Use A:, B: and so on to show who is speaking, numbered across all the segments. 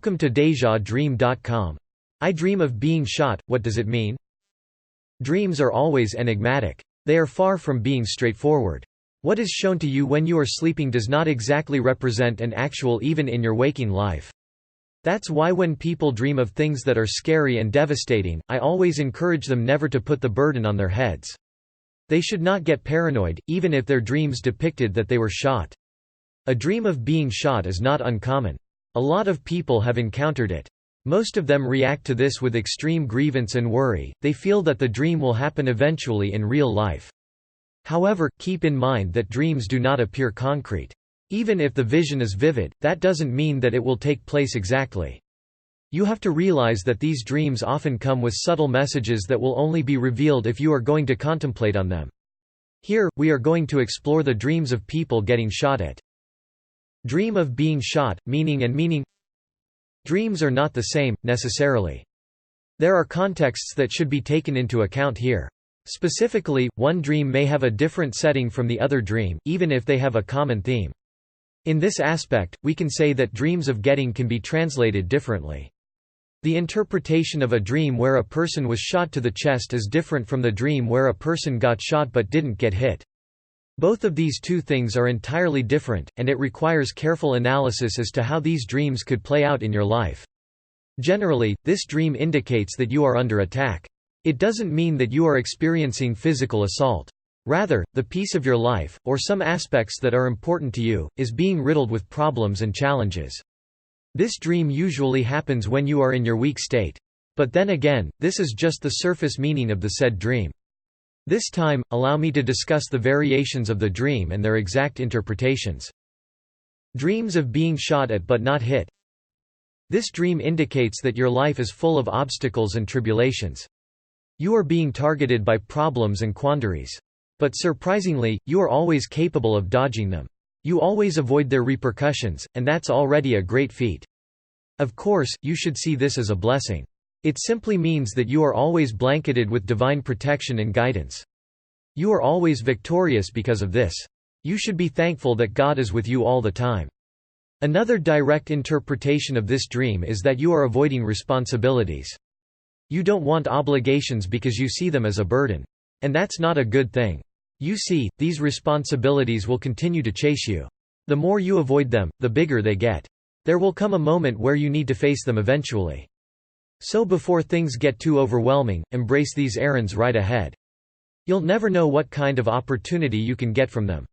A: Welcome to DejaDream.com. I dream of being shot, what does it mean? Dreams are always enigmatic. They are far from being straightforward. What is shown to you when you are sleeping does not exactly represent an actual even in your waking life. That's why when people dream of things that are scary and devastating, I always encourage them never to put the burden on their heads. They should not get paranoid, even if their dreams depicted that they were shot. A dream of being shot is not uncommon. A lot of people have encountered it. Most of them react to this with extreme grievance and worry. They feel that the dream will happen eventually in real life. However, keep in mind that dreams do not appear concrete. Even if the vision is vivid, that doesn't mean that it will take place exactly. You have to realize that these dreams often come with subtle messages that will only be revealed if you are going to contemplate on them. Here, we are going to explore the dreams of people getting shot at. Dream of being shot, meaning and meaning. Dreams are not the same, necessarily. There are contexts that should be taken into account here. Specifically, one dream may have a different setting from the other dream, even if they have a common theme. In this aspect, we can say that dreams of getting can be translated differently. The interpretation of a dream where a person was shot to the chest is different from the dream where a person got shot but didn't get hit. Both of these two things are entirely different, and it requires careful analysis as to how these dreams could play out in your life. Generally, this dream indicates that you are under attack. It doesn't mean that you are experiencing physical assault. Rather, the piece of your life, or some aspects that are important to you, is being riddled with problems and challenges. This dream usually happens when you are in your weak state. But then again, this is just the surface meaning of the said dream. This time, allow me to discuss the variations of the dream and their exact interpretations. Dreams of being shot at but not hit. This dream indicates that your life is full of obstacles and tribulations. You are being targeted by problems and quandaries. But surprisingly, you are always capable of dodging them. You always avoid their repercussions, and that's already a great feat. Of course, you should see this as a blessing. It simply means that you are always blanketed with divine protection and guidance. You are always victorious because of this. You should be thankful that God is with you all the time. Another direct interpretation of this dream is that you are avoiding responsibilities. You don't want obligations because you see them as a burden. And that's not a good thing. You see, these responsibilities will continue to chase you. The more you avoid them, the bigger they get. There will come a moment where you need to face them eventually. So before things get too overwhelming, embrace these errands right ahead. You'll never know what kind of opportunity you can get from them.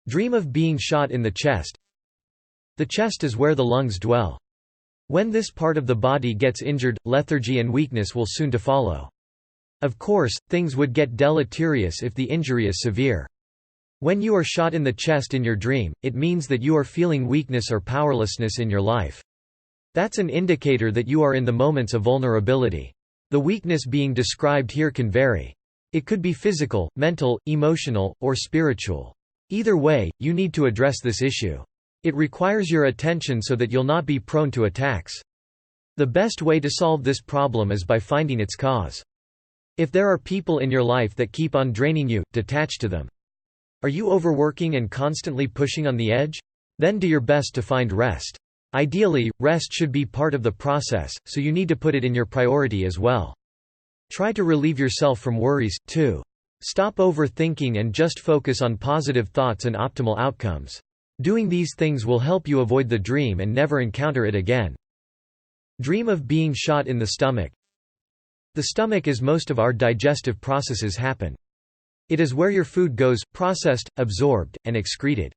A: Dream of being shot in the chest. The chest is where the lungs dwell. When this part of the body gets injured, lethargy and weakness will soon to follow. Of course, things would get deleterious if the injury is severe. When you are shot in the chest in your dream, it means that you are feeling weakness or powerlessness in your life. That's an indicator that you are in the moments of vulnerability. The weakness being described here can vary. It could be physical, mental, emotional, or spiritual. Either way, you need to address this issue. It requires your attention so that you'll not be prone to attacks. The best way to solve this problem is by finding its cause. If there are people in your life that keep on draining you, detach to them. Are you overworking and constantly pushing on the edge? Then do your best to find rest. Ideally, rest should be part of the process, so you need to put it in your priority as well. Try to relieve yourself from worries, too. Stop overthinking and just focus on positive thoughts and optimal outcomes. Doing these things will help you avoid the dream and never encounter it again. Dream of being shot in the stomach. The stomach is most of our digestive processes happen. It is where your food goes, processed, absorbed, and excreted.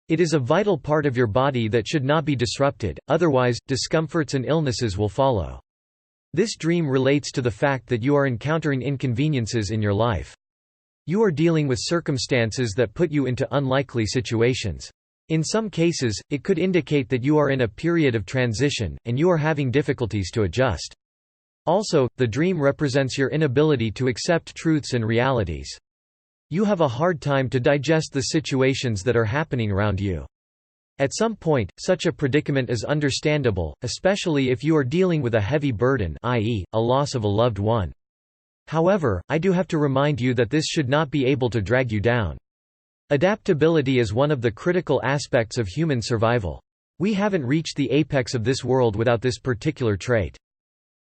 A: It is a vital part of your body that should not be disrupted, otherwise, discomforts and illnesses will follow. This dream relates to the fact that you are encountering inconveniences in your life. You are dealing with circumstances that put you into unlikely situations. In some cases, it could indicate that you are in a period of transition, and you are having difficulties to adjust. Also, the dream represents your inability to accept truths and realities. You have a hard time to digest the situations that are happening around you. At some point, such a predicament is understandable, especially if you are dealing with a heavy burden, i.e., a loss of a loved one. However, I do have to remind you that this should not be able to drag you down. Adaptability is one of the critical aspects of human survival. We haven't reached the apex of this world without this particular trait.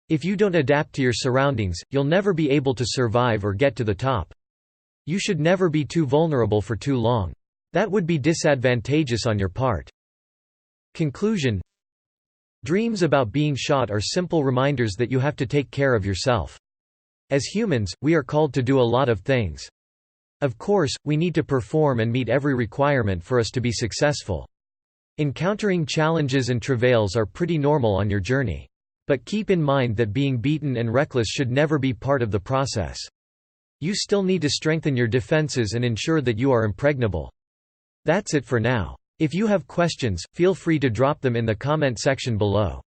A: If you don't adapt to your surroundings, you'll never be able to survive or get to the top. You should never be too vulnerable for too long. That would be disadvantageous on your part. Conclusion: dreams about being shot are simple reminders that you have to take care of yourself. As humans, we are called to do a lot of things. Of course, we need to perform and meet every requirement for us to be successful. Encountering challenges and travails are pretty normal on your journey. But keep in mind that being beaten and reckless should never be part of the process. You still need to strengthen your defenses and ensure that you are impregnable. That's it for now. If you have questions, feel free to drop them in the comment section below.